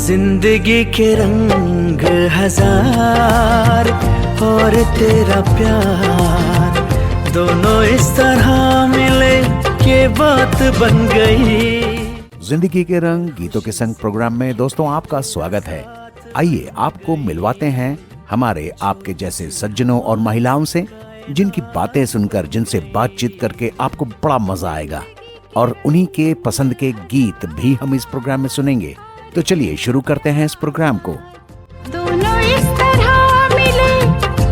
जिंदगी के रंग हजार और तेरा प्यार, दोनों इस तरह मिले कि बात बन गई। जिंदगी के रंग गीतों के संग प्रोग्राम में दोस्तों आपका स्वागत है। आइए आपको मिलवाते हैं हमारे आपके जैसे सज्जनों और महिलाओं से, जिनकी बातें सुनकर, जिनसे बातचीत करके आपको बड़ा मजा आएगा और उन्हीं के पसंद के गीत भी हम इस प्रोग्राम में सुनेंगे। तो चलिए शुरू करते हैं इस प्रोग्राम को। दोनों इस तरह मिले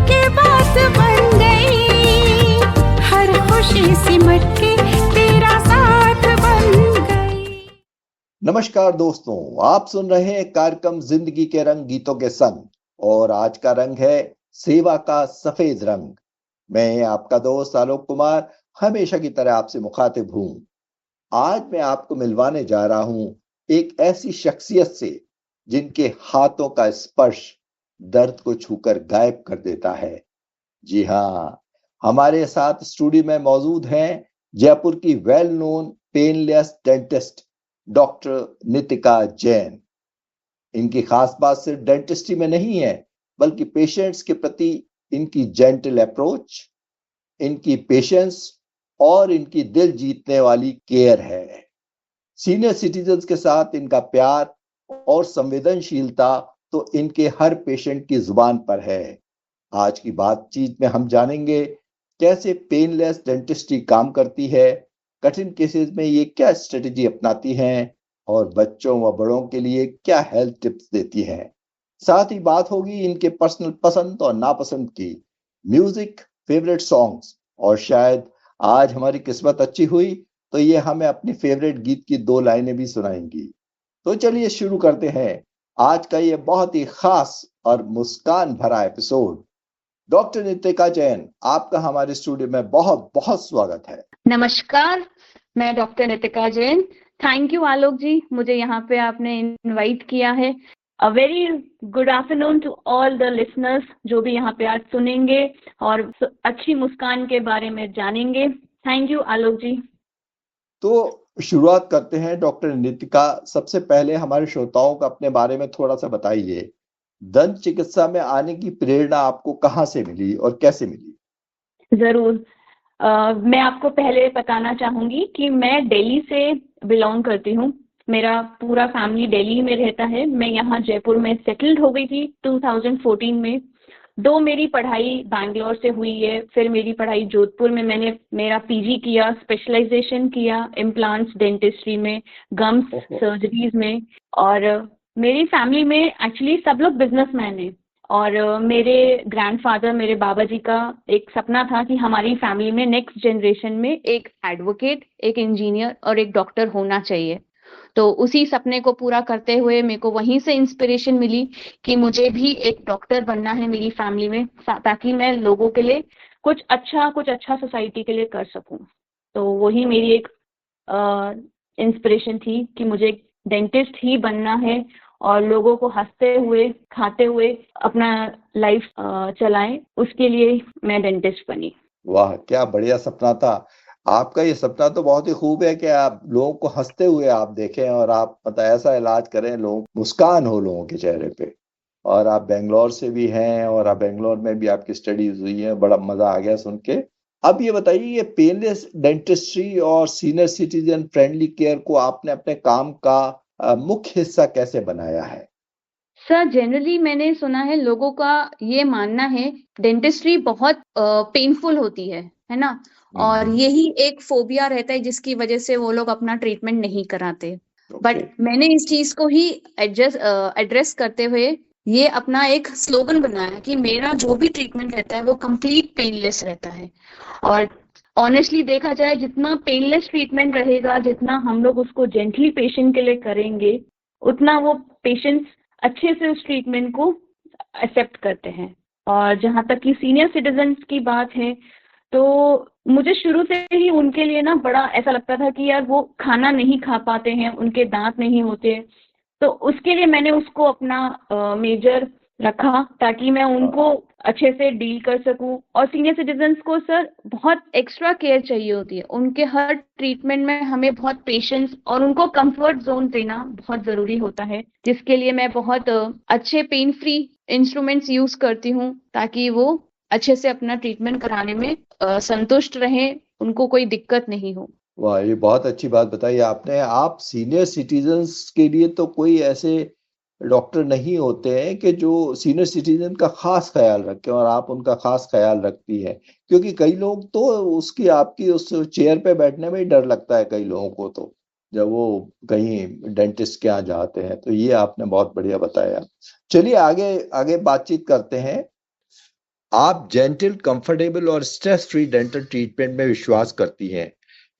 कि बात बन गई, हर खुशी सिमट के तेरा साथ बन गई। नमस्कार दोस्तों, आप सुन रहे हैं कार्यक्रम जिंदगी के रंग गीतों के संग और आज का रंग है सेवा का सफेद रंग। मैं आपका दोस्त आलोक कुमार हमेशा की तरह आपसे मुखातिब हूं। आज मैं आपको मिलवाने जा रहा हूं एक ऐसी शख्सियत से जिनके हाथों का स्पर्श दर्द को छूकर गायब कर देता है। जी हाँ, हमारे साथ स्टूडियो में मौजूद हैं जयपुर की well known painless dentist doctor Nitika Jain. इनकी खास बात सिर्फ डेंटिस्ट्री में नहीं है, बल्कि पेशेंट्स के प्रति इनकी जेंटल अप्रोच, इनकी पेशेंस और इनकी दिल जीतने वाली केयर है। सीनियर सिटीजन्स के साथ इनका प्यार और संवेदनशीलता तो इनके हर पेशेंट की जुबान पर है। आज की बातचीत में हम जानेंगे कैसे पेनलेस डेंटिस्ट्री काम करती है, कठिन केसेस में ये क्या स्ट्रेटेजी अपनाती हैं और बच्चों व बड़ों के लिए क्या हेल्थ टिप्स देती हैं। साथ ही बात होगी इनके पर्सनल पसंद और नापसंद की, म्यूजिक, फेवरेट सॉन्ग्स और शायद आज हमारी किस्मत अच्छी हुई तो ये हमें अपनी फेवरेट गीत की 2 लाइनें भी सुनाएंगी। तो चलिए शुरू करते हैं आज का ये बहुत ही खास और मुस्कान भरा एपिसोड। डॉक्टर नितिका जैन, आपका हमारे स्टूडियो में बहुत बहुत स्वागत है। नमस्कार, मैं doctor Nitika Jain. Thank you Alok ji, मुझे यहाँ पे आपने इनवाइट किया है। A very good afternoon to all the listeners जो भी यहाँ पे आज सुनेंगे और अच्छी मुस्कान के बारे में जानेंगे। थैंक यू आलोक जी। तो शुरुआत करते हैं डॉक्टर नितिका, सबसे पहले हमारे श्रोताओं को अपने बारे में थोड़ा सा बताइए। दंत चिकित्सा में आने की प्रेरणा आपको कहाँ से मिली और कैसे मिली? जरूर, मैं आपको पहले बताना चाहूंगी कि मैं दिल्ली से बिलोंग करती हूँ। मेरा पूरा फैमिली दिल्ली में रहता है। मैं यहाँ जयपुर में सेटल्ड हो गई थी 2014 में। मेरी पढ़ाई बैंगलोर से हुई है, फिर मेरी पढ़ाई जोधपुर में मैंने मेरा पीजी किया, स्पेशलाइजेशन किया इम्प्लांट्स डेंटिस्ट्री में, गम्स सर्जरीज में। और मेरी फैमिली में एक्चुअली सब लोग बिजनेसमैन हैं और मेरे ग्रैंडफादर, मेरे बाबा जी का एक सपना था कि हमारी फैमिली में नेक्स्ट जनरेशन में एक एडवोकेट, एक इंजीनियर और एक डॉक्टर होना चाहिए। तो उसी सपने को पूरा करते हुए मेरे को वहीं से इंस्पिरेशन मिली कि मुझे भी एक डॉक्टर बनना है मेरी फैमिली में, ताकि मैं लोगों के लिए कुछ अच्छा सोसाइटी के लिए कर सकूं। तो वही मेरी एक इंस्पिरेशन थी कि मुझे डेंटिस्ट ही बनना है और लोगों को हंसते हुए, खाते हुए अपना लाइफ चलाएं, उसके लिए मैं डेंटिस्ट बनी। वाह, क्या बढ़िया सपना था आपका। ये सपना तो बहुत ही खूब है कि आप लोगों को हंसते हुए आप देखें और आप मतलब ऐसा इलाज करें, लोग मुस्कान हो लोगों के चेहरे पे। और आप बेंगलोर से भी हैं और आप बेंगलोर में भी आपकी स्टडीज हुई है, बड़ा मजा आ गया सुन के। अब ये बताइए, ये पेनलेस डेंटिस्ट्री और सीनियर सिटीजन फ्रेंडली केयर को आपने अपने काम का मुख्य हिस्सा कैसे बनाया है? सर, जनरली मैंने सुना है, लोगों का ये मानना है डेंटिस्ट्री बहुत पेनफुल होती है ना, और यही एक फोबिया रहता है जिसकी वजह से वो लोग अपना ट्रीटमेंट नहीं कराते। बट मैंने इस चीज को ही एड्रेस करते हुए ये अपना एक स्लोगन बनाया कि मेरा जो भी ट्रीटमेंट रहता है वो कंप्लीट पेनलेस रहता है। और ऑनेस्टली देखा जाए, जितना पेनलेस ट्रीटमेंट रहेगा, जितना हम लोग उसको जेंटली पेशेंट के लिए करेंगे, उतना वो पेशेंट्स अच्छे से उस ट्रीटमेंट को एक्सेप्ट करते हैं। और जहाँ तक कि सीनियर सिटीजन्स की बात है, तो मुझे शुरू से ही उनके लिए ना बड़ा ऐसा लगता था कि यार वो खाना नहीं खा पाते हैं, उनके दांत नहीं होते, तो उसके लिए मैंने उसको अपना मेजर रखा ताकि मैं उनको अच्छे से डील कर सकूं। और सीनियर सिटीजन्स को सर बहुत एक्स्ट्रा केयर चाहिए होती है, उनके हर ट्रीटमेंट में हमें बहुत पेशेंस और उनको कंफर्ट जोन देना बहुत जरूरी होता है, जिसके लिए मैं बहुत अच्छे पेन फ्री इंस्ट्रूमेंट्स यूज करती हूँ ताकि वो अच्छे से अपना ट्रीटमेंट कराने में संतुष्ट रहें, उनको कोई दिक्कत नहीं हो। वाह, ये बहुत अच्छी बात बताई आपने। आप सीनियर सिटीजन्स के लिए तो कोई ऐसे डॉक्टर नहीं होते हैं कि जो सीनियर सिटीजन का खास ख्याल रखें, और आप उनका खास ख्याल रखती हैं, क्योंकि कई लोग तो उसकी आपकी उस चेयर पे बैठने में ही डर लगता है कई लोगों को, तो जब वो कहीं डेंटिस्ट के यहाँ जाते हैं। तो ये आपने बहुत बढ़िया बताया। चलिए आगे आगे बातचीत करते हैं। आप जेंटल, कंफर्टेबल और स्ट्रेस फ्री डेंटल ट्रीटमेंट में विश्वास करती हैं।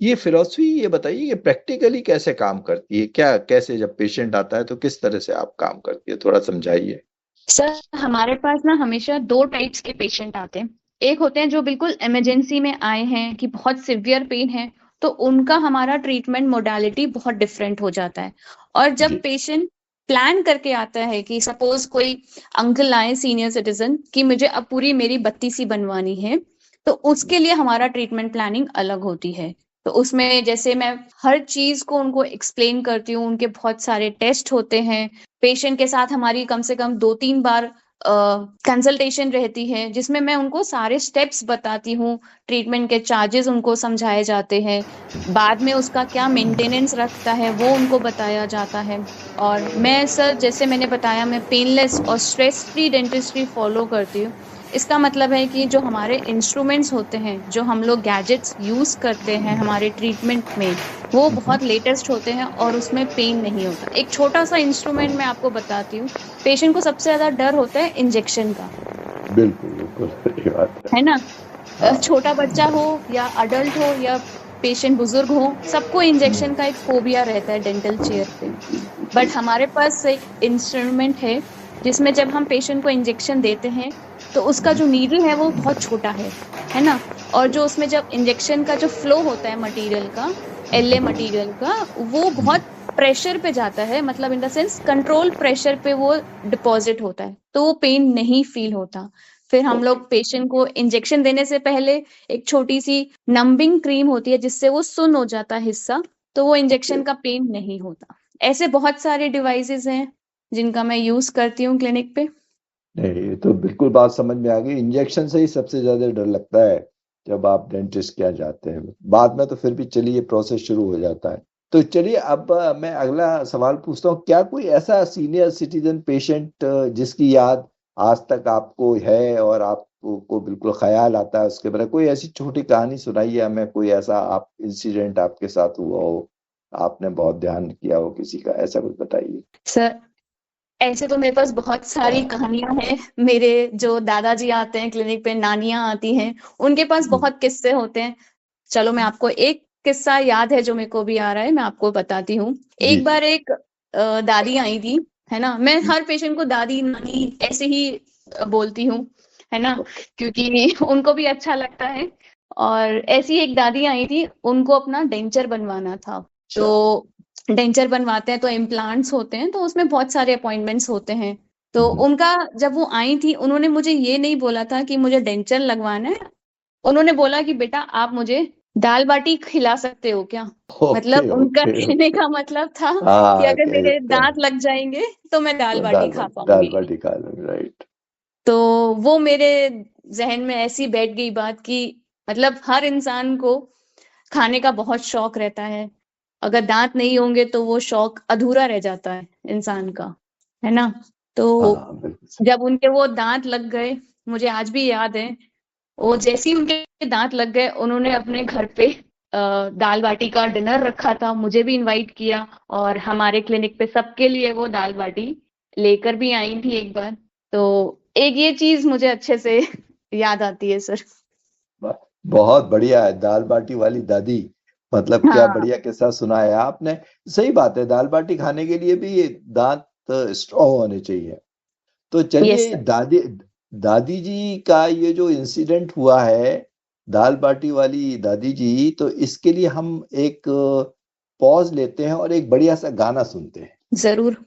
ये फिलॉसफी, ये बताइए, ये प्रैक्टिकली कैसे काम करती है? क्या, कैसे जब पेशेंट आता है तो किस तरह से आप काम करती है, थोड़ा समझाइए। सर हमारे पास ना हमेशा 2 टाइप्स के पेशेंट आते हैं। एक होते हैं जो बिल्कुल इमरजेंसी में आए हैं कि बहुत सिवियर पेन है, तो उनका हमारा ट्रीटमेंट मोडालिटी बहुत डिफरेंट हो जाता है। और जी। जब पेशेंट प्लान करके आता है कि सपोज कोई अंकल आए सीनियर सिटीजन कि मुझे अब पूरी मेरी बत्ती सी बनवानी है, तो उसके लिए हमारा ट्रीटमेंट प्लानिंग अलग होती है। तो उसमें जैसे मैं हर चीज को उनको एक्सप्लेन करती हूँ, उनके बहुत सारे टेस्ट होते हैं, पेशेंट के साथ हमारी कम से कम 2-3 बार कंसल्टेशन रहती है, जिसमें मैं उनको सारे स्टेप्स बताती हूँ, ट्रीटमेंट के चार्जेस उनको समझाए जाते हैं, बाद में उसका क्या मेंटेनेंस रखता है वो उनको बताया जाता है। और मैं सर जैसे मैंने बताया, मैं पेनलेस और स्ट्रेस फ्री डेंटिस्ट्री फॉलो करती हूँ। इसका मतलब है कि जो हमारे इंस्ट्रूमेंट्स होते हैं, जो हम लोग गैजेट्स यूज करते हैं हमारे ट्रीटमेंट में, वो बहुत लेटेस्ट होते हैं और उसमें पेन नहीं होता। एक छोटा सा इंस्ट्रूमेंट मैं आपको बताती हूँ। पेशेंट को सबसे ज्यादा डर होता है इंजेक्शन का, बिल्कुल बिल्कुल, ये बात है ना। छोटा बच्चा हो या अडल्ट हो या पेशेंट बुजुर्ग हो, सबको इंजेक्शन का एक फोबिया रहता है डेंटल चेयर पे। बट हमारे पास एक इंस्ट्रूमेंट है जिसमें जब हम पेशेंट को इंजेक्शन देते हैं तो उसका जो नीडल है वो बहुत छोटा है ना। और जो उसमें जब इंजेक्शन का जो फ्लो होता है मटेरियल का, एलए मटेरियल का, वो बहुत प्रेशर पे जाता है, मतलब in the sense control pressure पे वो डिपॉजिट होता है, तो वो पेन नहीं फील होता। फिर हम लोग पेशेंट को इंजेक्शन देने से पहले एक छोटी सी नंबिंग क्रीम होती है जिससे वो सुन्न हो जाता है हिस्सा, तो वो इंजेक्शन का पेन नहीं होता। ऐसे बहुत सारे डिवाइसेस हैं जिनका मैं यूज करती हूँ क्लिनिक पे। नहीं, ये तो बिल्कुल बात समझ में आ गई। इंजेक्शन से ही सबसे ज्यादा डर लगता है जब आप डेंटिस्ट के यहाँ जाते हैं। बाद में तो फिर भी चलिए प्रोसेस शुरू हो जाता है। तो चलिए अब मैं अगला सवाल पूछता हूँ। क्या कोई ऐसा सीनियर सिटीजन पेशेंट जिसकी याद आज तक आपको है और आपको बिल्कुल ख्याल आता है उसके बारे में? कोई ऐसी छोटी कहानी सुनाइए हमें, कोई ऐसा आप इंसिडेंट आपके साथ हुआ हो, आपने बहुत ध्यान किया हो किसी का, ऐसा कुछ बताइए। सर ऐसे तो मेरे पास बहुत सारी कहानियां हैं। मेरे जो दादाजी आते हैं क्लिनिक पे, नानियां आती हैं, उनके पास बहुत किस्से होते हैं। चलो मैं आपको एक किस्सा याद है जो मेरे को भी आ रहा है, मैं आपको बताती हूँ। एक बार एक दादी आई थी, है ना। मैं हर पेशेंट को दादी नानी ऐसे ही बोलती हूँ, है ना, क्योंकि उनको भी अच्छा लगता है। और ऐसी एक दादी आई थी, उनको अपना डेंचर बनवाना था। तो डेंचर बनवाते हैं तो इम्प्लांट्स होते हैं, तो उसमें बहुत सारे अपॉइंटमेंट्स होते हैं। तो उनका जब वो आई थी, उन्होंने मुझे ये नहीं बोला था कि मुझे डेंचर लगवाना है, उन्होंने बोला कि बेटा आप मुझे दाल बाटी खिला सकते हो क्या। मतलब उनका कहने का मतलब था कि अगर मेरे दांत लग जाएंगे तो मैं दाल बाटी खा दाल पाऊंगी। बाटी खा लूंगी, राइट। तो वो मेरे जहन में ऐसी बैठ गई बात कि मतलब हर इंसान को खाने का बहुत शौक रहता है, अगर दांत नहीं होंगे तो वो शौक अधूरा रह जाता है इंसान का, है ना। तो बिल्कुल। जब उनके वो दांत लग गए, मुझे आज भी याद है, वो जैसे ही उनके दांत लग गए, उन्होंने अपने घर पे दाल बाटी का डिनर रखा था, मुझे भी इनवाइट किया, और हमारे क्लिनिक पे सबके लिए वो दाल बाटी लेकर भी आई थी एक बार। तो एक ये चीज मुझे अच्छे से याद आती है सर। बहुत बढ़िया है, दाल बाटी वाली दादी, मतलब क्या हाँ बढ़िया किस्सा सुनाया आपने। सही बात है, दाल बाटी खाने के लिए भी ये दांत स्ट्रॉन्ग होने चाहिए। तो यस चलिए, सर। दादी जी का ये जो इंसिडेंट हुआ है, दाल बाटी वाली दादी जी, तो इसके लिए हम एक पॉज लेते हैं और एक बढ़िया सा गाना सुनते हैं। जरूर।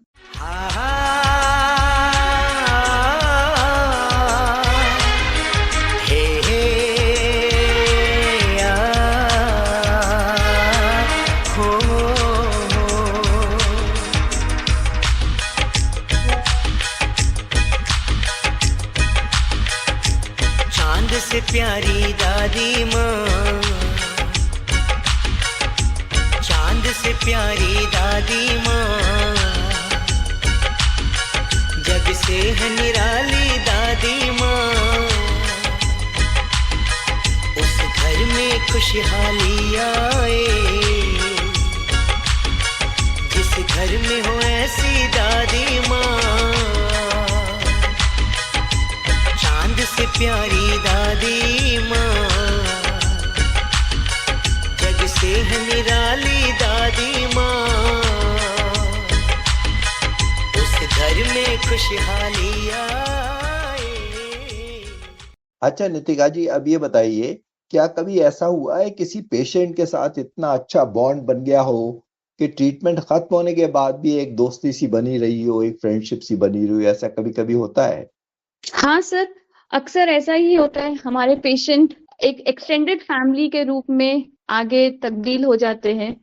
से प्यारी दादी माँ, चांद से प्यारी दादी माँ, जग से है निराली दादी माँ। उस घर में खुशहाली आए, जिस घर में हो ऐसी दादी माँ। चांद से प्यारी दादी माँ, जग से है निराली दादी माँ। उस घर में खुशहाली आए। अच्छा नितिका जी, अब ये बताइए, क्या कभी ऐसा हुआ है किसी पेशेंट के साथ इतना अच्छा बॉन्ड बन गया हो कि ट्रीटमेंट खत्म होने के बाद भी एक दोस्ती सी बनी रही हो, एक फ्रेंडशिप सी बनी रही हो? ऐसा कभी कभी होता है? हाँ सर, अक्सर ऐसा ही होता है। हमारे पेशेंट एक एक्सटेंडेड फैमिली के रूप में आगे तब्दील हो जाते हैं,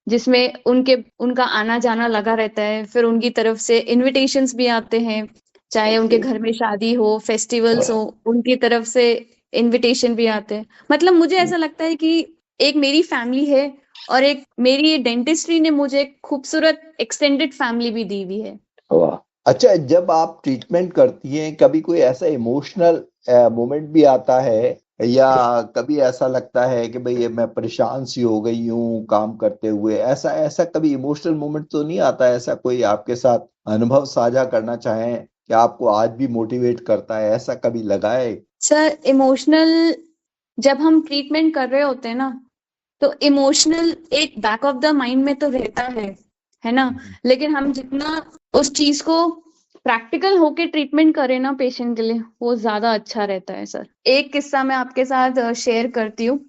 जिसमें उनका आना जाना लगा रहता है। फिर उनकी तरफ से इनविटेशंस भी आते हैं, चाहे उनके घर में शादी हो, फेस्टिवल्स हो, उनकी तरफ से इनविटेशन भी आते हैं। मतलब मुझे ऐसा लगता है कि एक मेरी फैमिली है और एक मेरी डेंटिस्ट्री ने मुझे एक खूबसूरत एक्सटेंडेड फैमिली भी दी हुई है। वाह। अच्छा, जब आप ट्रीटमेंट करती हैं, कभी कोई ऐसा इमोशनल मोमेंट भी आता है, या कभी ऐसा लगता है कि भाई ये मैं परेशान सी हो गई हूँ काम करते हुए? ऐसा ऐसा कभी इमोशनल मोमेंट तो नहीं आता? ऐसा कोई आपके साथ अनुभव साझा करना चाहें कि आपको आज भी मोटिवेट करता है, ऐसा कभी लगा है? सर, इमोशनल जब हम ट्रीटमेंट कर रहे होते हैं ना, तो इमोशनल एक बैक ऑफ द माइंड में तो रहता है ना। लेकिन हम जितना उस चीज को प्रैक्टिकल होके ट्रीटमेंट करें ना पेशेंट के लिए, वो ज्यादा अच्छा रहता है सर। एक किस्सा मैं आपके साथ शेयर करती हूँ।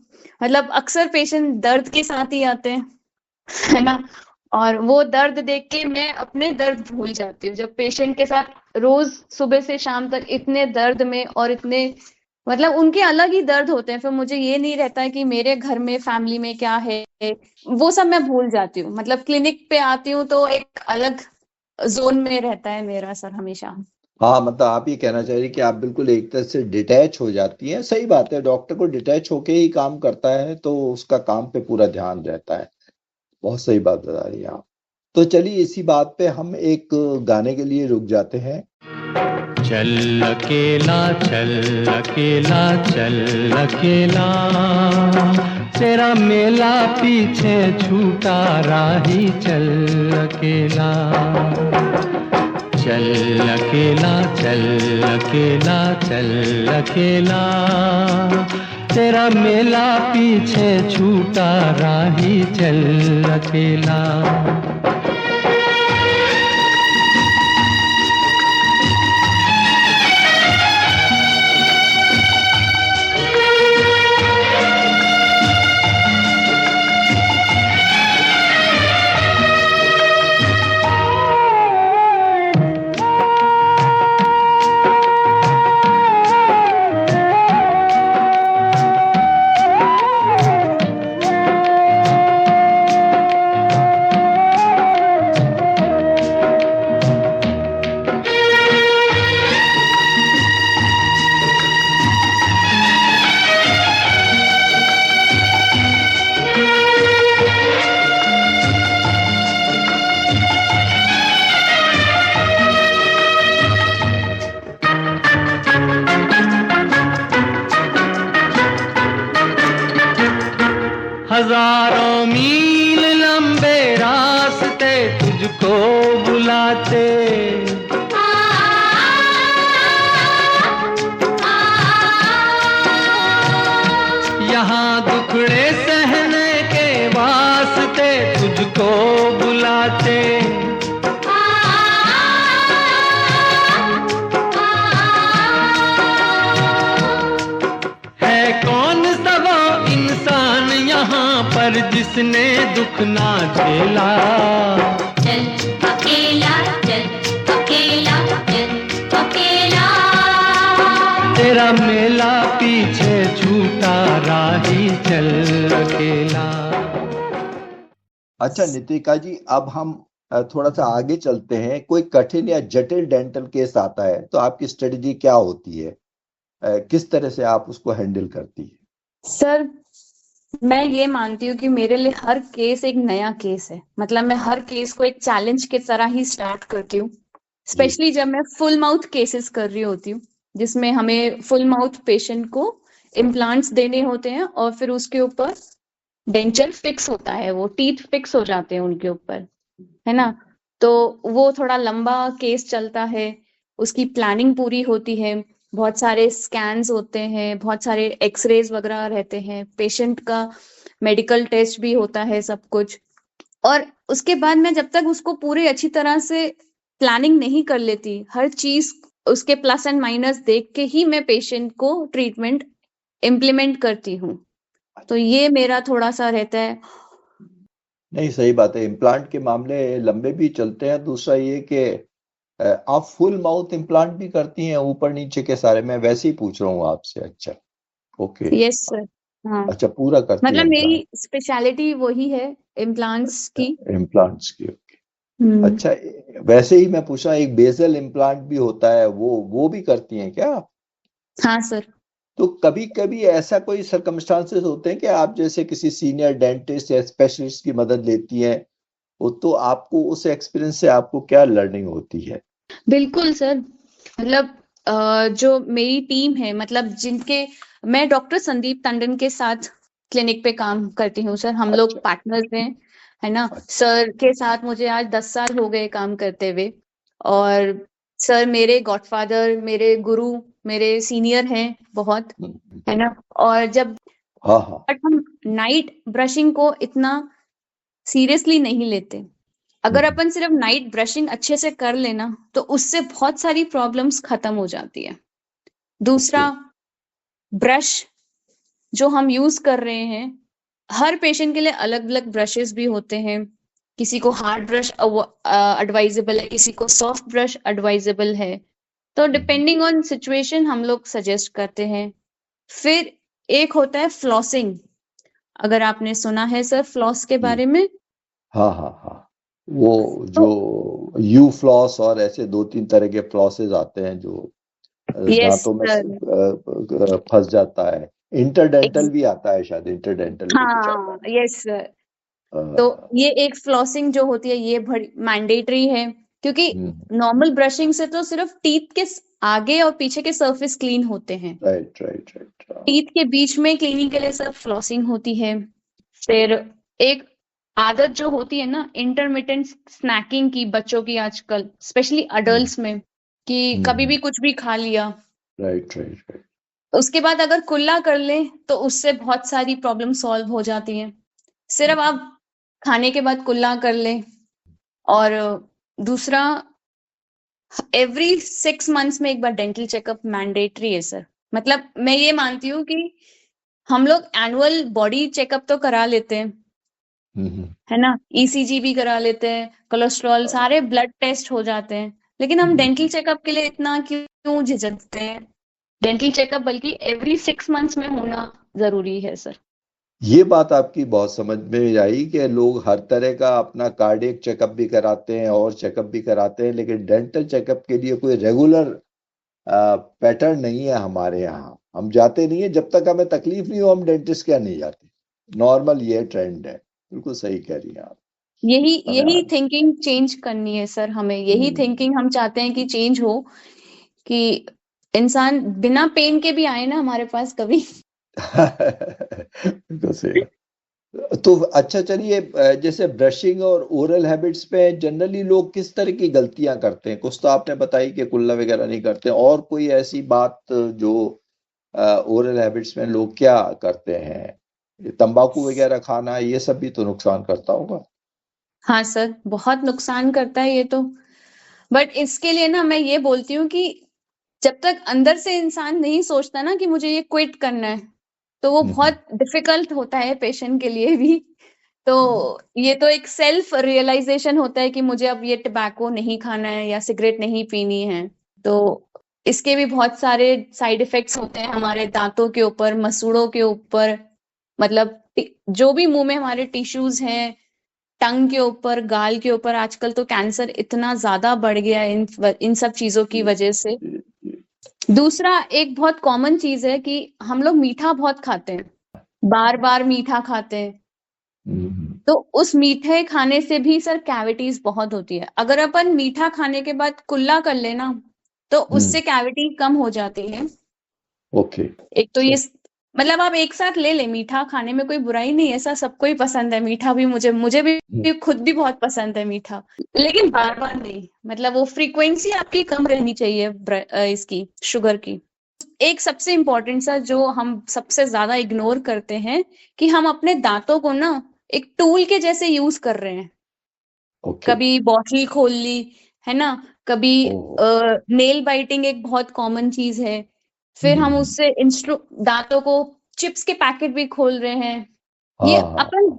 मतलब अक्सर पेशेंट दर्द के साथ ही आते हैं, है ना, और वो दर्द देख के मैं अपने दर्द भूल जाती हूँ। जब पेशेंट के साथ रोज सुबह से शाम तक इतने दर्द में और इतने, मतलब उनके अलग ही दर्द होते हैं, फिर मुझे ये नहीं रहता है कि मेरे घर में फैमिली में क्या है, वो सब मैं भूल जाती हूँ। मतलब क्लिनिक पे आती हूँ तो एक अलग जोन में रहता है मेरा सर हमेशा। हाँ, मतलब आप ये कहना चाह रही कि आप बिल्कुल एक तरह से डिटैच हो जाती हैं। सही बात है, डॉक्टर को डिटैच होके ही काम करता है तो उसका काम पे पूरा ध्यान रहता है। बहुत सही बात बता रही हैं आप। तो चलिए, इसी बात पे हम एक गाने के लिए रुक जाते हैं। चल अकेला चल अकेला चल अकेला, तेरा मेला पीछे छूटा राही चल अकेला। चल अकेला चल अकेला चल अकेला, तेरा मेला पीछे छूटा राही चल अकेला। हजारों मील लंबे रास्ते तुझको बुलाते, यहाँ दुखड़े सहने के वास्ते तुझको बुलाते। है कौन सा वो इंसान यहाँ पर जिसने दुख ना झेला? चल अकेला चल अकेला चल अकेला, तेरा मेला पीछे छूटा राही चल अकेला। अच्छा नितिका जी, अब हम थोड़ा सा आगे चलते हैं। कोई कठिन या जटिल डेंटल केस आता है तो आपकी स्ट्रेटजी क्या होती है? किस तरह से आप उसको हैंडल करती है? सर, मैं ये मानती हूँ कि मेरे लिए हर केस एक नया केस है। मतलब मैं हर केस को एक चैलेंज की तरह ही स्टार्ट करती हूँ, स्पेशली जब मैं फुल माउथ केसेस कर रही होती हूँ, जिसमें हमें फुल माउथ पेशेंट को इम्प्लांट्स देने होते हैं और फिर उसके ऊपर डेंचर फिक्स होता है, वो टीथ फिक्स हो जाते हैं उनके ऊपर, है ना। तो वो थोड़ा लंबा केस चलता है, उसकी प्लानिंग पूरी होती है, बहुत सारे स्कैन्स होते हैं, बहुत सारे एक्सरेज वगैरह रहते हैं, पेशेंट का मेडिकल टेस्ट भी होता है, सब कुछ। और उसके बाद मैं जब तक उसको पूरी अच्छी तरह से प्लानिंग नहीं कर लेती, हर चीज उसके प्लस एंड माइनस देख के ही मैं पेशेंट को ट्रीटमेंट इम्प्लीमेंट करती हूँ। तो ये मेरा थोड़ा सा रहता है। नहीं, सही बात है, इम्प्लांट के मामले लंबे भी चलते हैं। दूसरा ये कि आप फुल माउथ इम्प्लांट भी करती हैं, ऊपर नीचे के सारे? मैं वैसे ही पूछ रहा हूँ आपसे। अच्छा, ओके। Yes sir. हाँ, अच्छा, पूरा करती हैं मतलब इम्प्लांट? मेरी स्पेशलिटी वही है, इम्प्लांट्स की। इम्प्लांट्स की, ओके। हम्म। अच्छा, वैसे ही मैं पूछा, एक बेसल इम्प्लांट भी होता है, वो भी करती हैं क्या आप? हाँ सर। तो कभी कभी ऐसा कोई सर्कमस्टांसेस होते हैं कि आप जैसे किसी सीनियर डेंटिस्ट या स्पेशलिस्ट की मदद लेती हैं, वो तो आपको उस एक्सपीरियंस से आपको क्या लर्निंग होती है? बिल्कुल सर। मतलब जो मेरी टीम है, मतलब जिनके, मैं डॉक्टर संदीप टंडन के साथ क्लिनिक पे काम करती हूँ सर, हम लोग अच्छा, पार्टनर्स हैं, है ना। अच्छा। सर के साथ मुझे आज 10 साल हो गए काम करते हुए। और सर मेरे गॉडफादर, मेरे गुरु, मेरे सीनियर हैं बहुत, हम्म, है ना। और जब हाँ, हाँ। बट हम नाइट ब्रशिंग को इतना सीरियसली नहीं लेते। अगर हम्म, अपन सिर्फ नाइट ब्रशिंग अच्छे से कर लेना तो उससे बहुत सारी प्रॉब्लम्स खत्म हो जाती है। ओके। दूसरा, ब्रश जो हम यूज कर रहे हैं, हर पेशेंट के लिए अलग अलग ब्रशेस भी होते हैं। किसी को हार्ड ब्रश एडवाइजेबल है, किसी को सॉफ्ट ब्रश एडवाइजेबल है। तो हम्म, डिपेंडिंग ऑन सिचुएशन हम लोग सजेस्ट करते हैं। फिर एक होता है फ्लॉसिंग। अगर आपने सुना है सर फ्लॉस के जी, बारे में, हाँ, हाँ, हाँ। वो तो जो यू फ्लॉस और ऐसे दो तीन तरह के फ्लॉसेस आते हैं जो यस दांतों में सर। फंस जाता है। इंटरडेंटल भी आता है, शायद इंटरडेंटल भी कुछ आता हाँ यस सर। है। तो ये एक फ्लॉसिंग जो होती है ये बड़ी मैंडेटरी है, क्योंकि हम्म, नॉर्मल ब्रशिंग से तो सिर्फ टीथ के आगे और पीछे के सरफेस क्लीन होते हैं। Right, right, right. टीथ के बीच में क्लीनिंग के लिए सब फ्लॉसिंग होती है। फिर एक आदत जो होती है ना इंटरमिटेंट स्नैकिंग की, बच्चों की आजकल स्पेशली अडल्ट्स में, कि कभी भी कुछ भी खा लिया, राइट, राइट, राइट। उसके बाद अगर कुल्ला कर ले तो उससे बहुत सारी प्रॉब्लम सॉल्व हो जाती है। सिर्फ आप खाने के बाद कुल्ला कर ले। और दूसरा, एवरी 6 मंथ्स में एक बार डेंटल चेकअप मैंडेटरी है सर। मतलब मैं ये मानती हूँ कि हम लोग एनुअल बॉडी चेकअप तो करा लेते हैं, हम्म, है ना, ईसीजी भी करा लेते हैं, कोलेस्ट्रॉल, सारे ब्लड टेस्ट हो जाते हैं, लेकिन हम डेंटल चेकअप के लिए इतना क्यों झिझकते हैं। डेंटल चेकअप बल्कि एवरी 6 मंथ्स में होना जरूरी है सर। ये बात आपकी बहुत समझ में आई कि लोग हर तरह का अपना कार्डियक चेकअप भी कराते हैं और चेकअप भी कराते हैं, लेकिन डेंटल चेकअप के लिए कोई रेगुलर पैटर्न नहीं है हमारे यहाँ। हम जाते नहीं है, जब तक हमें तकलीफ नहीं हो हम डेंटिस्ट के यहाँ नहीं जाते। नॉर्मल ये ट्रेंड है। बिल्कुल सही कह रही हैं आप। यही यही धन्यवाद। थिंकिंग चेंज करनी है सर हमें, यही हम्म। थिंकिंग हम चाहते हैं कि चेंज हो, कि इंसान बिना पेन के भी आए ना हमारे पास कभी। बिल्कुल सही है। तो अच्छा, चलिए, जैसे ब्रशिंग और ओरल हैबिट्स पे जनरली लोग किस तरह की गलतियां करते हैं? कुछ तो आपने बताई कि कुल्ला वगैरह नहीं करते, और कोई ऐसी बात जो ओरल हैबिट्स में लोग क्या करते हैं? ये तंबाकू वगैरह खाना, ये सब भी तो नुकसान करता होगा। हाँ सर, बहुत नुकसान करता है ये तो। बट इसके लिए ना मैं ये बोलती हूँ कि जब तक अंदर से इंसान नहीं सोचता ना कि मुझे ये क्विट करना है, तो वो हम्म, बहुत डिफिकल्ट होता है पेशेंट के लिए भी। तो ये तो एक सेल्फ रियलाइजेशन होता है कि मुझे अब ये टबैको नहीं खाना है या सिगरेट नहीं पीनी है। तो इसके भी बहुत सारे साइड इफेक्ट्स होते हैं हमारे दांतों के ऊपर, मसूड़ों के ऊपर, मतलब जो भी मुंह में हमारे टिश्यूज हैं, टंग के ऊपर, गाल के ऊपर। आजकल तो कैंसर इतना ज्यादा बढ़ गया है इन सब चीजों की जी, वजह से। जी, जी। दूसरा एक बहुत कॉमन चीज है कि हम लोग मीठा बहुत खाते हैं, बार बार मीठा खाते हैं, तो उस मीठे खाने से भी सर कैविटीज बहुत होती है। अगर अपन मीठा खाने के बाद कुल्ला कर लेना तो उससे कैविटी कम हो जाती है। ओके। एक तो ये मतलब आप एक साथ ले ले, मीठा खाने में कोई बुराई नहीं है, ऐसा सबको ही पसंद है मीठा, भी मुझे भी खुद भी बहुत पसंद है मीठा, लेकिन बार बार नहीं, मतलब वो फ्रीक्वेंसी आपकी कम रहनी चाहिए इसकी शुगर की। एक सबसे इम्पोर्टेंट सा जो हम सबसे ज्यादा इग्नोर करते हैं कि हम अपने दांतों को ना एक टूल के जैसे यूज कर रहे हैं। ओके। कभी बॉटल खोल ली, है ना, कभी ओह। नेल बाइटिंग एक बहुत कॉमन चीज है, फिर हम उससे दांतों को चिप्स के पैकेट भी खोल रहे हैं। ये हाँ अपन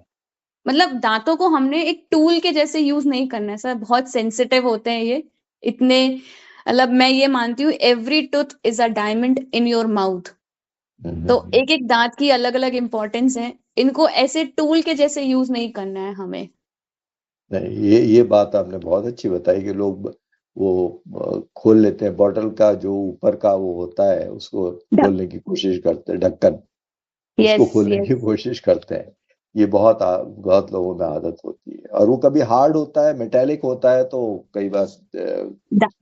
मतलब दांतों को हमने एक टूल के जैसे यूज नहीं करना है सर, बहुत सेंसिटिव होते हैं ये इतने, मतलब मैं ये मानती हूँ every tooth is a diamond in your mouth. तो एक एक दांत की अलग अलग इंपॉर्टेंस है, इनको ऐसे टूल के जैसे यूज नहीं करना है हमें। नहीं, ये बात आपने बहुत अच्छी बताई कि लोग वो खोल लेते हैं, बॉटल का जो ऊपर का वो होता है उसको खोलने की कोशिश करते हैं, ढक्कन, उसको यस खोलने की यस। कोशिश करते हैं। ये बहुत लोगों में आदत होती है, और वो कभी हार्ड होता है, मेटेलिक होता है, तो कई बार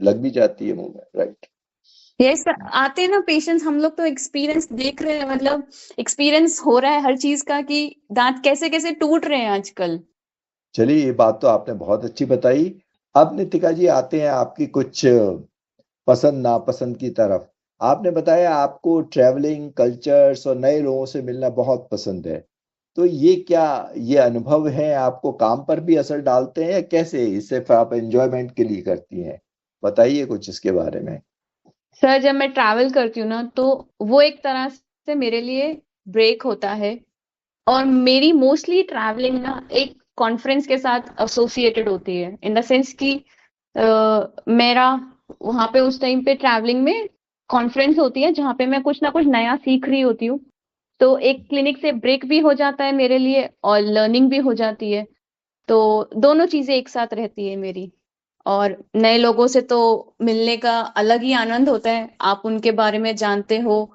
लग भी जाती है मुंह में, राइट। यस आते हैं ना पेशेंट्स, हम लोग तो एक्सपीरियंस देख रहे हैं, मतलब एक्सपीरियंस हो रहा है हर चीज का कि दांत कैसे कैसे टूट रहे हैं आजकल। चलिए, ये बात तो आपने बहुत अच्छी बताई। अब नितिका जी आते हैं आपकी कुछ पसंद नापसंद की तरफ। आपने बताया आपको ट्रैवलिंग, कल्चर्स और नए लोगों से मिलना बहुत पसंद है। तो ये क्या, ये अनुभव है आपको काम पर भी असर डालते हैं, या कैसे इसे आप एंजॉयमेंट के लिए करती हैं? बताइए कुछ इसके बारे में। सर जब मैं ट्रैवल करती हूँ ना तो वो एक तरह से मेरे लिए ब्रेक होता है, और मेरी मोस्टली ट्रैवलिंग ना एक कॉन्फ्रेंस के साथ एसोसिएटेड होती है, इन द सेंस कि मेरा वहां पे उस टाइम पे ट्रैवलिंग में कॉन्फ्रेंस होती है जहाँ पे मैं कुछ ना कुछ नया सीख रही होती हूँ। तो एक क्लिनिक से ब्रेक भी हो जाता है मेरे लिए और लर्निंग भी हो जाती है, तो दोनों चीजें एक साथ रहती है मेरी। और नए लोगों से तो मिलने का अलग ही आनंद होता है, आप उनके बारे में जानते हो।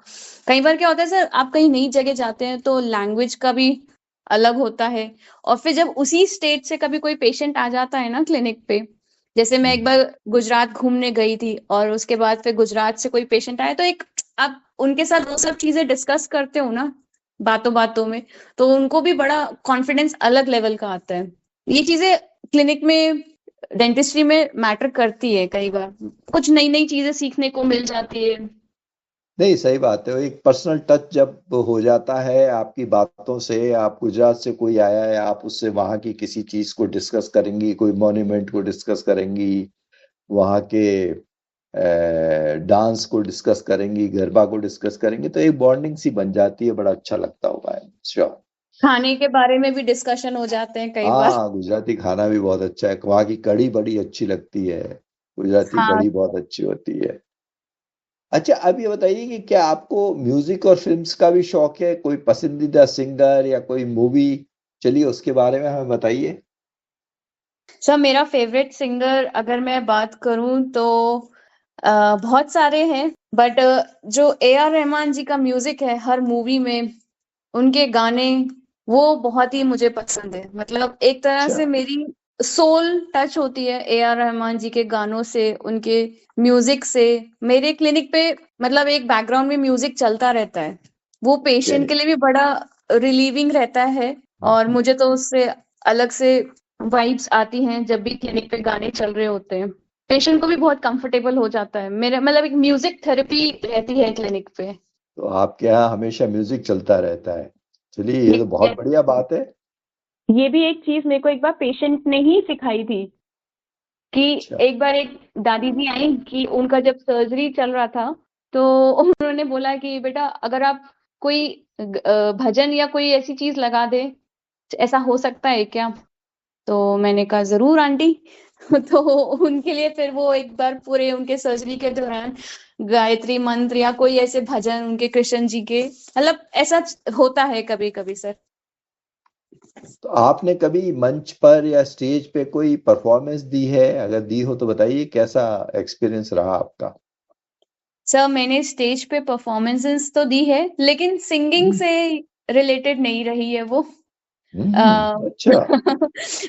कई बार क्या होता है सर, आप कहीं नई जगह जाते हैं तो लैंग्वेज का भी अलग होता है, और फिर जब उसी स्टेट से कभी कोई पेशेंट आ जाता है ना क्लिनिक पे, जैसे मैं एक बार गुजरात घूमने गई थी और उसके बाद फिर गुजरात से कोई पेशेंट आया, तो एक आप उनके साथ वो सब चीजें डिस्कस करते हो ना बातों बातों में, तो उनको भी बड़ा कॉन्फिडेंस अलग लेवल का आता है। ये चीजें क्लिनिक में डेंटिस्ट्री में मैटर करती है, कई बार कुछ नई नई चीजें सीखने को मिल जाती है। नहीं, सही बात है। एक पर्सनल टच जब हो जाता है आपकी बातों से, आप गुजरात से कोई आया है, आप उससे वहां की किसी चीज को डिस्कस करेंगी, कोई मॉन्यूमेंट को डिस्कस करेंगी, वहाँ के डांस को डिस्कस करेंगी, गरबा को डिस्कस करेंगी, तो एक बॉन्डिंग सी बन जाती है, बड़ा अच्छा लगता होगा। श्योर। खाने के बारे में भी डिस्कशन हो जाते हैं कई बार। हाँ, गुजराती खाना भी बहुत अच्छा है, वहाँ की कढ़ी बड़ी अच्छी लगती है, गुजराती हाँ कढ़ी बहुत अच्छी होती है। अच्छा, अब ये बताइए कि क्या आपको म्यूजिक और फिल्म्स का भी शौक है? कोई पसंदीदा सिंगर या कोई मूवी? चलिए, उसके बारे में हमें बताइए। सर मेरा फेवरेट सिंगर अगर मैं बात करूं तो बहुत सारे हैं, बट जो ए आर रहमान जी का म्यूजिक है हर मूवी में, उनके गाने वो बहुत ही मुझे पसंद है, मतलब एक तरह अच्छा। से मेरी सोल टच होती है ए आर रहमान जी के गानों से, उनके म्यूजिक से। मेरे क्लिनिक पे मतलब एक बैकग्राउंड में म्यूजिक चलता रहता है, वो पेशेंट चलिए। के लिए भी बड़ा रिलीविंग रहता है, और मुझे तो उससे अलग से वाइब्स आती हैं जब भी क्लिनिक पे गाने चल रहे होते हैं। पेशेंट को भी बहुत कंफर्टेबल हो जाता है, मेरा मतलब एक म्यूजिक थेरेपी रहती है क्लिनिक पे। तो आपके यहाँ हमेशा म्यूजिक चलता रहता है? चलिए, ये तो बहुत ये बढ़िया बात है। ये भी एक चीज मेरे को एक बार पेशेंट ने ही सिखाई थी कि अच्छा। एक बार एक दादी जी आई कि उनका जब सर्जरी चल रहा था, तो उन्होंने बोला कि बेटा अगर आप कोई भजन या कोई ऐसी चीज लगा दे, ऐसा हो सकता है क्या? तो मैंने कहा जरूर आंटी। तो उनके लिए फिर वो एक बार पूरे उनके सर्जरी के दौरान गायत्री मंत्र या कोई ऐसे भजन उनके कृष्ण जी के, मतलब ऐसा होता है कभी कभी सर। तो आपने कभी मंच पर या स्टेज पे कोई परफॉर्मेंस दी है? अगर दी हो तो बताइए, कैसा एक्सपीरियंस रहा आपका? सर मैंने स्टेज पे परफॉर्मेंसेस तो दी है, लेकिन सिंगिंग से रिलेटेड नहीं रही है वो। अच्छा।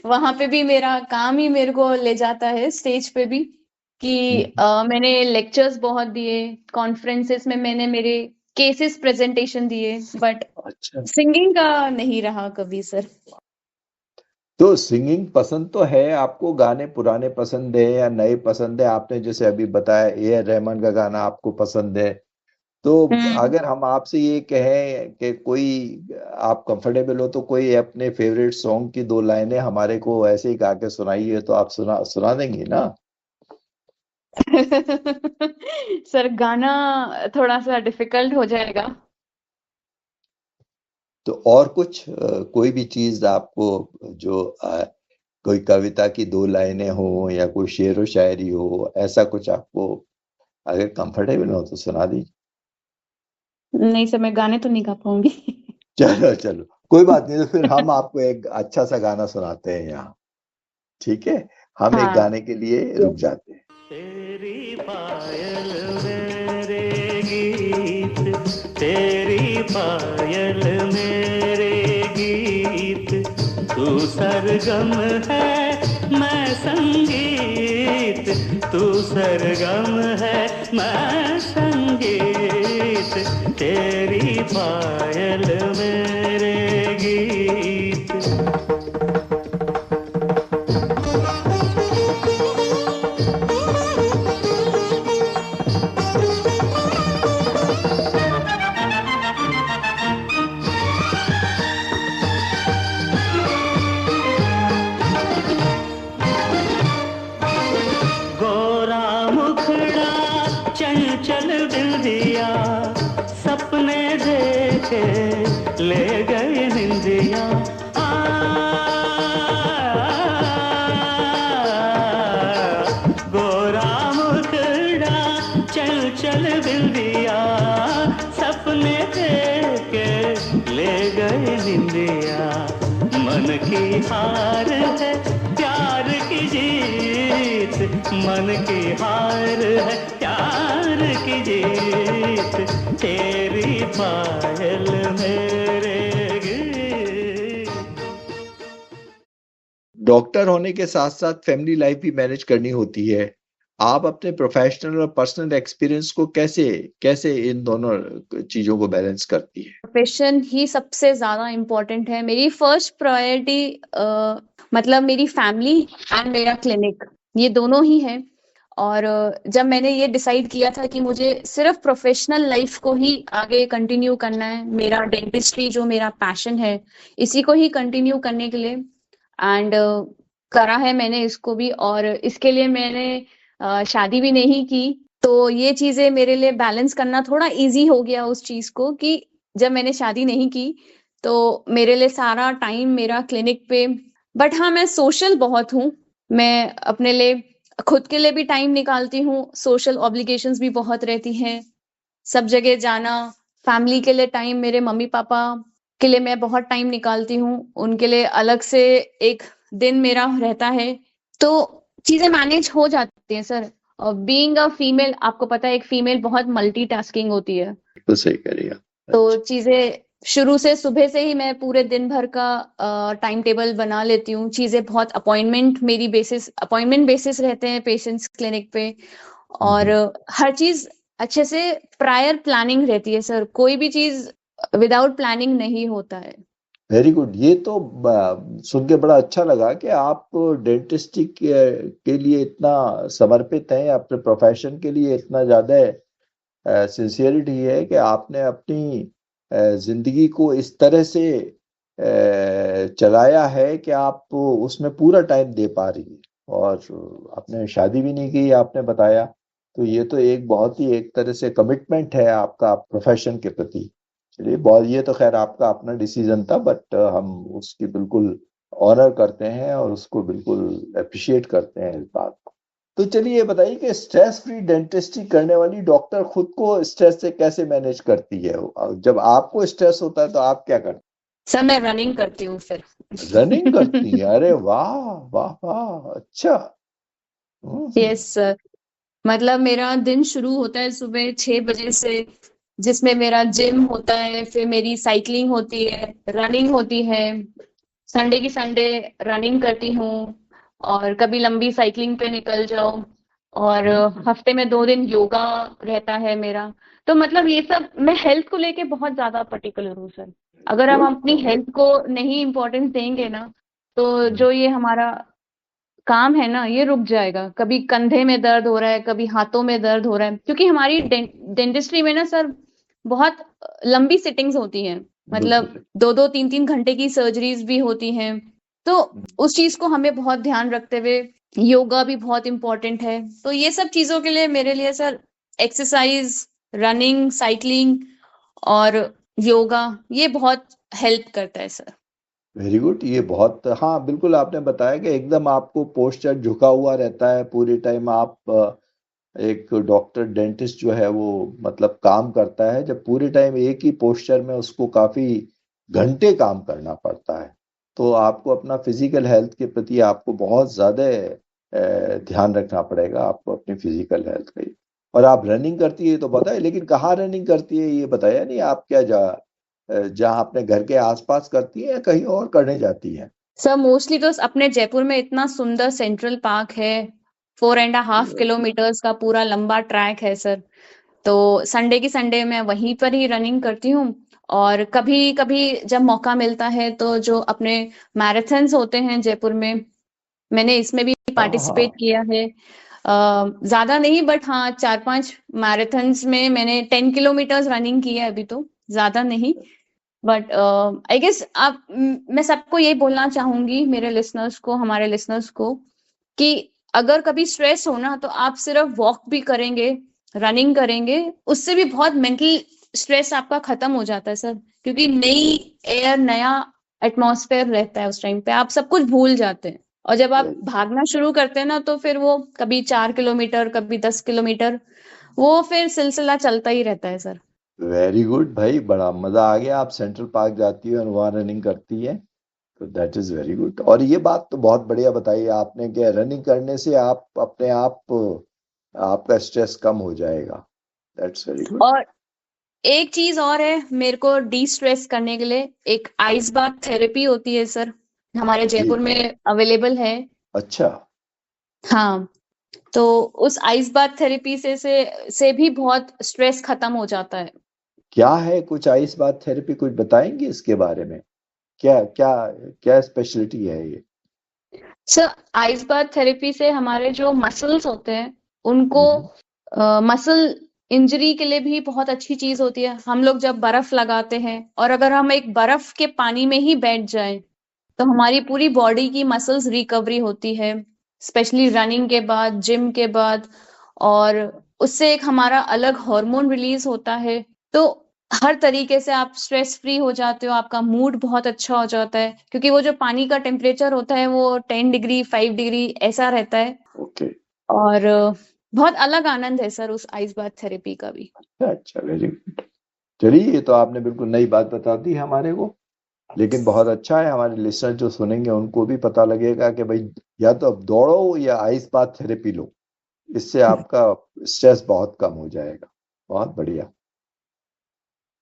वहां पे भी मेरा काम ही मेरे को ले जाता है स्टेज पे भी, कि मैंने लेक्चर्स बहुत दिए, कॉन्फ्रेंसेस में मैंने मेरे केसेस प्रेजेंटेशन दिए, बट अच्छा, सिंगिंग का नहीं रहा कभी सर। तो सिंगिंग पसंद तो है आपको, गाने पुराने पसंद है या नए पसंद है? आपने जैसे अभी बताया ए आर रहमान का गाना आपको पसंद है, तो हम्म। अगर हम आपसे ये कहें कि कोई, आप कंफर्टेबल हो तो कोई अपने फेवरेट सॉन्ग की 2 लाइनें हमारे को ऐसे ही गा के सुनाइए, तो आप सुना सुना देंगी ना? सर गाना थोड़ा सा डिफिकल्ट हो जाएगा। तो और कुछ कोई भी चीज आपको, जो कोई कविता की 2 लाइनें हो या कोई शेर व शायरी हो, ऐसा कुछ आपको अगर कंफर्टेबल हो तो सुना दीजिए। नहीं सर, मैं गाने तो नहीं गा पाऊंगी। चलो चलो, कोई बात नहीं, तो फिर हम आपको एक अच्छा सा गाना सुनाते हैं यहाँ, ठीक है? हम एक हाँ। गाने के लिए रुक जाते हैं। तेरी पायल मेरे गीत, तेरी पायल मेरे गीत, तू सरगम है मैं संगीत, तू सरगम है मैं संगीत, तेरी पायल मेरे गीत। गोरा मुखड़ा चंचल बिंदिया, सपने देखे ले गए निंदिया, आ, गोरा मुखड़ा चंचल बिंदिया, सपने देखे ले गए निंदिया, मन की हार है प्यार की जीत, मन की हार है प्यार की जीत, तेरी पायल मेरे गीत। डॉक्टर होने के साथ साथ फैमिली लाइफ भी मैनेज करनी होती है। आप अपने प्रोफेशनल और पर्सनल एक्सपीरियंस को कैसे कैसे इन दोनों चीजों को बैलेंस करती है? प्रोफेशन ही सबसे ज्यादा इम्पोर्टेंट है। मेरी फर्स्ट प्रायोरिटी मतलब मेरी फैमिली एंड मेरा क्लिनिक, ये दोनों ही है। और जब मैंने ये डिसाइड किया था कि मुझे सिर्फ प्रोफेशनल लाइफ को ही आगे कंटिन्यू करना है, मेरा डेंटिस्ट्री जो मेरा पैशन है इसी को ही कंटिन्यू करने के लिए, एंड करा है मैंने इसको भी। और इसके लिए मैंने शादी भी नहीं की, तो ये चीजें मेरे लिए बैलेंस करना थोड़ा इजी हो गया उस चीज को, कि जब मैंने शादी नहीं की तो मेरे लिए सारा टाइम मेरा क्लिनिक पे। बट हाँ, मैं सोशल बहुत हूँ, मैं अपने लिए खुद के लिए भी टाइम निकालती हूँ, सोशल ऑब्लिगेशंस भी बहुत रहती हैं, सब जगह जाना, फैमिली के लिए टाइम, मेरे मम्मी पापा के लिए मैं बहुत टाइम निकालती हूँ, उनके लिए अलग से एक दिन मेरा रहता है, तो चीजें मैनेज हो जाती हैं सर। और बीइंग अ फीमेल, आपको पता है एक फीमेल बहुत मल्टीटास्किंग होती है, तो सही करिएगा। तो चीजें शुरू से सुबह से ही मैं पूरे दिन भर का टाइम टेबल बना लेती हूँ। चीजें बहुत अपॉइंटमेंट बेसिस रहते हैं पेशेंट्स क्लिनिक पे, और हर चीज अच्छे से प्रायर प्लानिंग रहती है सर, कोई भी चीज विदाउट प्लानिंग नहीं होता है। Very good. ये तो सुन के बड़ा अच्छा लगा कि आप डेंटिस्ट्री के लिए इतना समर्पित हैं, अपने प्रोफेशन के लिए इतना ज्यादा सिंसियरिटी है कि आपने अपनी जिंदगी को इस तरह से चलाया है कि आप उसमें पूरा टाइम दे पा रही है। और आपने शादी भी नहीं की, आपने बताया, तो ये तो एक बहुत ही एक तरह से कमिटमेंट है आपका प्रोफेशन के प्रति। चलिए, बहुत, ये तो खैर आपका अपना डिसीजन था, बट हम उसकी बिल्कुल ऑनर करते हैं और उसको बिल्कुल अप्रिशिएट करते हैं इस बात को। तो चलिए ये बताइए कि स्ट्रेस फ्री डेंटिस्ट्री करने वाली डॉक्टर खुद को स्ट्रेस से कैसे मैनेज करती है? जब आपको स्ट्रेस होता है तो आप क्या करते सर मैं रनिंग करती हूँ फिर। हैं? रनिंग करती हैं? अरे वाह वाह वाह, अच्छा। हम्म। Yes sir. मतलब मेरा दिन शुरू होता है सुबह 6 बजे से, जिसमें मेरा जिम होता है, फिर मेरी साइकिलिंग होती है, रनिंग होती है। संडे की संडे रनिंग करती हूँ, और कभी लंबी साइकिलिंग पे निकल जाओ, और हफ्ते में 2 दिन योगा रहता है मेरा। तो मतलब ये सब, मैं हेल्थ को लेके बहुत ज्यादा पर्टिकुलर हूँ सर। अगर हम अपनी हेल्थ को नहीं इम्पोर्टेंस देंगे ना, तो जो ये हमारा काम है ना, ये रुक जाएगा। कभी कंधे में दर्द हो रहा है, कभी हाथों में दर्द हो रहा है, क्योंकि हमारी डेंटिस्ट्री में ना सर बहुत लंबी सिटिंग्स होती हैं। मतलब बिल्कुल 2-2 3-3 घंटे की सर्जरीज भी होती हैं। तो उस चीज को हमें बहुत ध्यान रखते हुए, योगा भी बहुत इम्पोर्टेंट है। तो ये सब चीजों के लिए मेरे लिए सर एक्सरसाइज, रनिंग, साइकिलिंग और योगा, ये बहुत हेल्प करता है सर। Very good. ये बहुत, हाँ बिल्कुल आपने बताया कि एकदम आपको पोस्चर झुका हुआ रहता है पूरे टाइम। आप एक डॉक्टर डेंटिस्ट जो है वो मतलब काम करता है जब पूरे टाइम एक ही पोस्चर में, उसको काफी घंटे काम करना पड़ता है। तो आपको अपना फिजिकल हेल्थ के प्रति आपको बहुत ज्यादा ध्यान रखना पड़ेगा, आपको अपनी फिजिकल हेल्थ का ही। और आप रनिंग करती है तो बताए, लेकिन कहाँ रनिंग करती है ये बताया नहीं। आप क्या जहाँ अपने घर के आसपास करती है या कहीं और करने जाती है? सर मोस्टली तो अपने जयपुर में इतना सुंदर सेंट्रल पार्क है, 4.5 किलोमीटर्स का पूरा लंबा ट्रैक है सर। तो संडे की संडे मैं वहीं पर ही रनिंग करती हूँ। और कभी कभी जब मौका मिलता है तो जो अपने मैराथन्स होते हैं जयपुर में, मैंने इसमें भी हाँ हाँ। पार्टिसिपेट किया है। ज्यादा नहीं, बट हाँ 4-5 मैराथन्स में मैंने 10 किलोमीटर्स रनिंग की है अभी, तो ज्यादा नहीं। बट आई गेस मैं सबको यही बोलना चाहूंगी, मेरे लिसनर्स को, हमारे लिसनर्स को, कि अगर कभी स्ट्रेस हो ना, तो आप सिर्फ वॉक भी करेंगे, रनिंग करेंगे, उससे भी बहुत मेंटल स्ट्रेस आपका खत्म हो जाता है सर। क्योंकि नई एयर, नया एटमॉस्फेयर रहता है, उस टाइम पे आप सब कुछ भूल जाते हैं। और जब आप भागना शुरू करते हैं ना, तो फिर वो कभी 4 किलोमीटर, कभी 10 किलोमीटर, वो फिर सिलसिला चलता ही रहता है सर। वेरी गुड भाई, बड़ा मजा आ गया। आप सेंट्रल पार्क जाती है और वहां रनिंग करती है, तो दैट इज वेरी गुड। और ये बात तो बहुत बढ़िया बताई आपने कि रनिंग करने से आप अपने आप, आपका स्ट्रेस कम हो जाएगा। That's very good. और एक चीज और है, मेरे को डी स्ट्रेस करने के लिए एक आइस बाथ थेरेपी होती है सर, हमारे जी। जयपुर में अवेलेबल है। अच्छा। हाँ, तो उस आइस बाथ थेरेपी से भी बहुत स्ट्रेस खत्म हो जाता है। क्या है कुछ आइस बाथ थेरेपी, कुछ बताएंगे इसके बारे में? क्या क्या क्या स्पेशलिटी है ये? सर आइस बाथ थेरेपी से हमारे जो मसल्स होते हैं उनको, हम्म। मसल इंजरी के लिए भी बहुत अच्छी चीज होती है। हम लोग जब बर्फ लगाते हैं, और अगर हम एक बर्फ के पानी में ही बैठ जाएं, तो हमारी पूरी बॉडी की मसल्स रिकवरी होती है, स्पेशली रनिंग के बाद, जिम के बाद। और उससे एक हमारा अलग हार्मोन रिलीज होता है। तो हर तरीके से आप स्ट्रेस फ्री हो जाते हो, आपका मूड बहुत अच्छा हो जाता है, क्योंकि वो जो पानी का टेम्परेचर होता है वो 10 डिग्री, 5 डिग्री ऐसा रहता है। ओके। और बहुत अलग आनंद है सर उस आइस बाथ थेरेपी का भी। अच्छा, वेरी गुड। चलिए, ये तो आपने बिल्कुल नई बात बता दी हमारे को। लेकिन बहुत अच्छा है, हमारे लिसनर जो सुनेंगे उनको भी पता लगेगा कि भाई या तो अब दौड़ो या आइस बाथ थेरेपी लो, इससे आपका स्ट्रेस बहुत कम हो जाएगा। बहुत बढ़िया।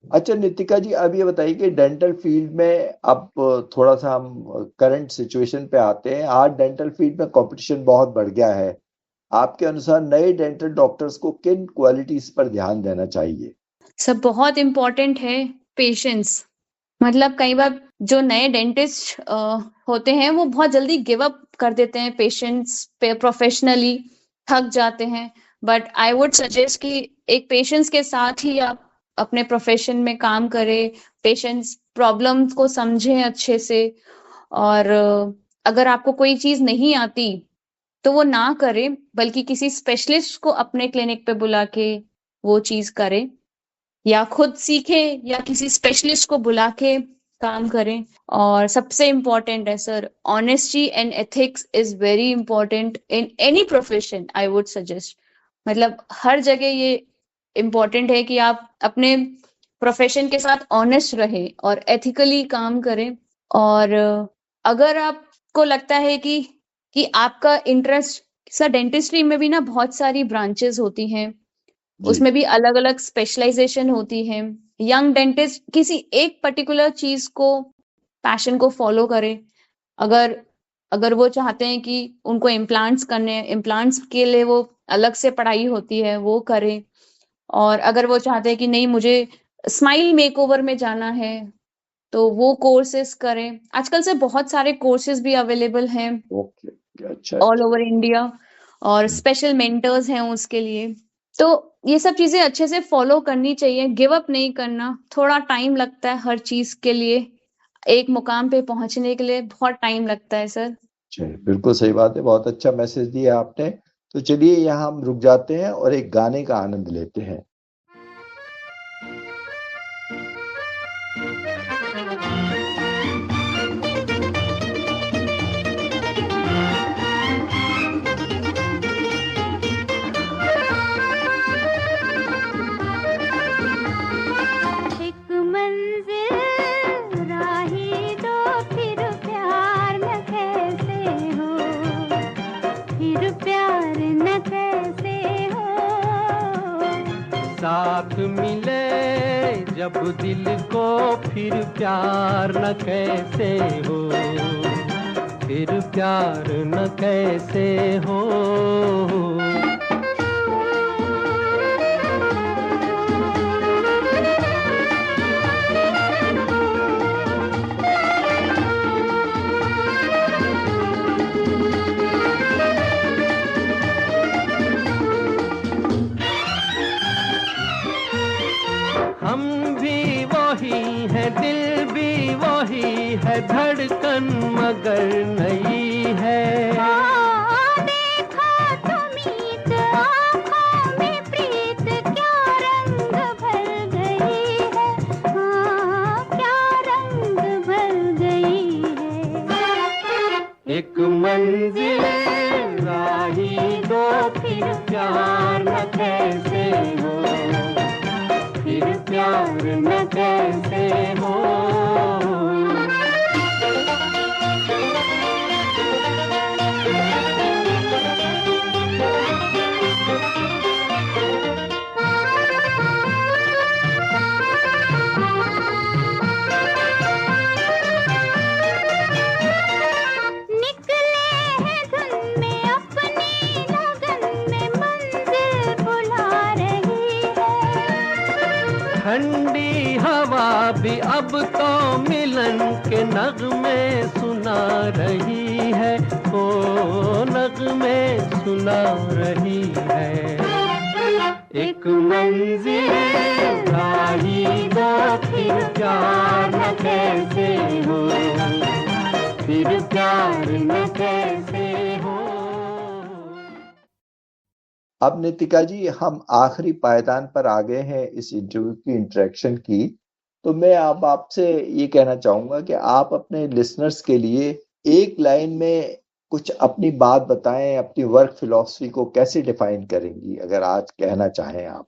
अच्छा नितिका जी, अब ये बताइए कि डेंटल फील्ड में अब थोड़ा सा हम करंट सिचुएशन पे आते हैं। आज डेंटल फील्ड में कंपटीशन बहुत बढ़ गया है। आपके अनुसार नए डेंटल डॉक्टर्स को किन क्वालिटीज पर ध्यान देना चाहिए? सब बहुत इम्पोर्टेंट है, पेशेंस। मतलब कई बार जो नए डेंटिस्ट होते हैं वो बहुत जल्दी गिव अप कर देते हैं पेशेंट्स पे, प्रोफेशनली थक जाते हैं। बट आई वुड सजेस्ट कि एक पेशेंस के साथ ही आप अपने प्रोफेशन में काम करें, पेशेंट्स प्रॉब्लम्स को समझें अच्छे से। और अगर आपको कोई चीज नहीं आती तो वो ना करें, बल्कि किसी स्पेशलिस्ट को अपने क्लिनिक पे बुला के वो चीज करें, या खुद सीखे, या किसी स्पेशलिस्ट को बुला के काम करें। और सबसे इम्पोर्टेंट है sir, honesty and ethics is very important in any profession, I would suggest. मतलब हर जगह ये इम्पोर्टेंट है कि आप अपने प्रोफेशन के साथ ऑनेस्ट रहे और एथिकली काम करें। और अगर आपको लगता है कि आपका इंटरेस्ट सर डेंटिस्ट्री में भी ना बहुत सारी ब्रांचेस होती हैं, जी उसमें भी अलग अलग स्पेशलाइजेशन होती है। यंग डेंटिस्ट किसी एक पर्टिकुलर चीज को, पैशन को फॉलो करे। अगर अगर वो चाहते हैं कि उनको इम्प्लांट्स करने हैं, इम्प्लांट्स के लिए वो अलग से पढ़ाई होती है, वो करें। और अगर वो चाहते हैं कि नहीं मुझे स्माइल मेकओवर में जाना है, तो वो कोर्सेज करें। आजकल से बहुत सारे कोर्सेज भी अवेलेबल हैं ओके अच्छा ऑल अच्छा ओवर इंडिया, और स्पेशल मेंटर्स हैं उसके लिए। तो ये सब चीजें अच्छे से फॉलो करनी चाहिए, गिव अप नहीं करना। थोड़ा टाइम लगता है हर चीज के लिए, एक मुकाम पे पहुंचने के लिए बहुत टाइम लगता है सर। चलिए बिल्कुल सही बात है, बहुत अच्छा मैसेज दिया आपने। तो चलिए यहाँ हम रुक जाते हैं और एक गाने का आनंद लेते हैं। एक मंजिल राही दो, फिर प्यार न कैसे हो, फिर प्यार न कैसे हो। साथ मिले जब दिल को फिर प्यार न कैसे हो, फिर प्यार न कैसे हो। हम भी वही है, दिल भी वही है, धड़कन मगर नहीं है। देखा तुमीत आँखों में प्रीत, क्या रंग भर गई है, हाँ क्या रंग भर गई है। एक मंजिल राही दो, फिर प्यार न कैसे हो, फिर प्यार न कैसे हो। निकले हैं धुन में अपनी लगन में, मंजिल बुला रही है। ठंडी हवा भी अब तो मिलन के नगमे सुना रही है, ओ नगमे सुना रही है। एक मंजिल राही दो, फिर प्यार न कैसे हो, फिर प्यार न कैसे हो। अब नितिका जी हम आखिरी पायदान पर आ गए हैं इस इंटरव्यू की इंटरेक्शन की। तो मैं अब आपसे ये कहना चाहूंगा कि आप अपने लिसनर्स के लिए एक लाइन में कुछ अपनी बात बताएं, अपनी वर्क फिलॉसफी को कैसे डिफाइन करेंगी, अगर आज कहना चाहें आप।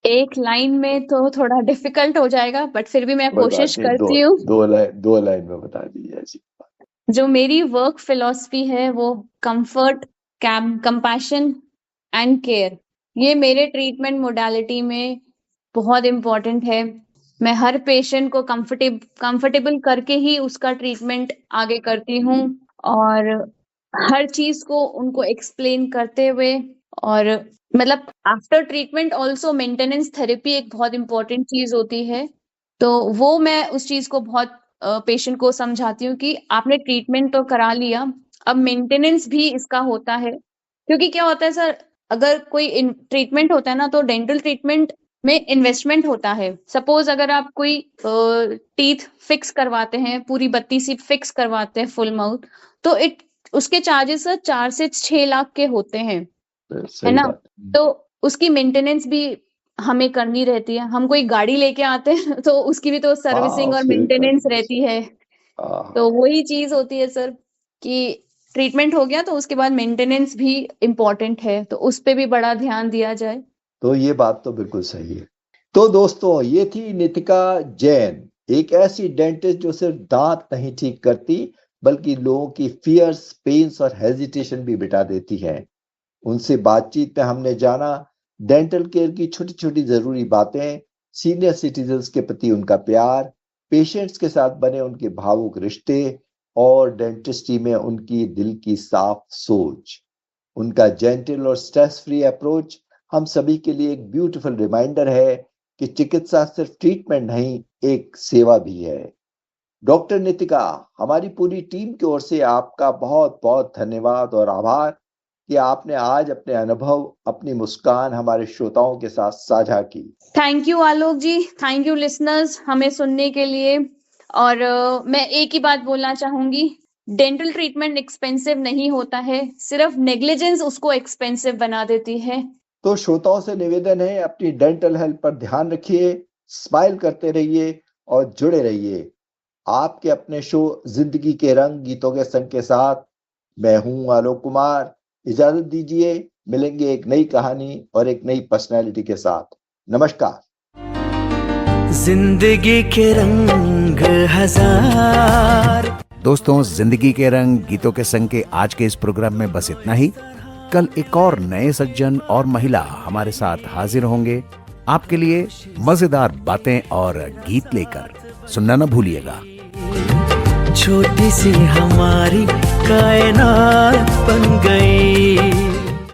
एक लाइन में तो थोड़ा डिफिकल्ट हो जाएगा, बट फिर भी मैं कोशिश बताइए, करती हूँ। दो लाइन में बता दीजिए ऐसी। जो मेरी वर्क फिलॉसफी है वो कंफर्ट, कंपैशन एंड केयर, ये मेरे ट्रीटमेंट मोडालिटी में बहुत इम्पोर्टेंट है। मैं हर पेशेंट को कंफर्टेबल करके ही उसका ट्रीटमेंट आगे करती हूँ, और हर चीज को उनको एक्सप्लेन करते हुए। और मतलब after treatment also maintenance therapy एक बहुत इम्पोर्टेंट चीज होती है। तो वो मैं उस चीज को बहुत पेशेंट को समझाती हूँ कि आपने ट्रीटमेंट तो करा लिया, अब मेंटेनेंस भी इसका होता है। क्योंकि क्या होता है सर, अगर कोई ट्रीटमेंट होता है ना, तो डेंटल ट्रीटमेंट में इन्वेस्टमेंट होता है। सपोज अगर आप कोई टीथ फिक्स करवाते हैं, पूरी 32 सी फिक्स करवाते हैं फुल माउथ, तो उसके चार्जेस 4 से 6 लाख के होते हैं, है सही ना। बात। तो उसकी मेंटेनेंस भी हमें करनी रहती है। हम कोई गाड़ी लेके आते हैं तो उसकी भी तो सर्विसिंग और उसकी भी मेंटेनेंस करनी रहती है। हाँ, तो वही चीज होती है सर कि ट्रीटमेंट हो गया तो उसके बाद मेंटेनेंस भी इम्पोर्टेंट है, तो उस पे भी बड़ा ध्यान दिया जाए। तो ये बात तो बिल्कुल सही है। तो दोस्तों ये थी नितिका जैन, एक ऐसी डेंटिस्ट जो सिर्फ दांत नहीं ठीक करती बल्कि लोगों की फियर्स, पेन्स और हेजिटेशन भी मिटा देती है। उनसे बातचीत में हमने जाना डेंटल केयर की छोटी छोटी जरूरी बातें, सीनियर सिटीजन्स के प्रति उनका प्यार, पेशेंट्स के साथ बने उनके भावुक रिश्ते और डेंटिस्ट्री में उनकी दिल की साफ सोच। उनका जेंटल और स्ट्रेस फ्री अप्रोच हम सभी के लिए एक ब्यूटीफुल रिमाइंडर है कि चिकित्सा सिर्फ ट्रीटमेंट नहीं, एक सेवा भी है। डॉक्टर नितिका, हमारी पूरी टीम की ओर से आपका बहुत बहुत धन्यवाद और आभार कि आपने आज अपने अनुभव, अपनी मुस्कान हमारे श्रोताओं के साथ साझा की। Thank you Alok ji, thank you listeners हमें सुनने के लिए। और मैं एक ही बात बोलना चाहूंगी, डेंटल ट्रीटमेंट एक्सपेंसिव नहीं होता है, सिर्फ नेग्लिजेंस उसको एक्सपेंसिव बना देती है। तो श्रोताओं से निवेदन है, अपनी डेंटल हेल्थ पर ध्यान रखिए, स्माइल करते रहिए और जुड़े रहिए आपके अपने शो जिंदगी के रंग गीतों के संग के साथ। मैं हूं आलोक कुमार, इजाजत दीजिए, मिलेंगे एक नई कहानी और एक नई पर्सनैलिटी के साथ। नमस्कार। जिंदगी के रंग हजार। दोस्तों, जिंदगी के रंग गीतों के संग के आज के इस प्रोग्राम में बस इतना ही। कल एक और नए सज्जन और महिला हमारे साथ हाजिर होंगे आपके लिए मजेदार बातें और गीत लेकर। सुनना न भूलिएगा। छोटी सी हमारी कायनात बन गई।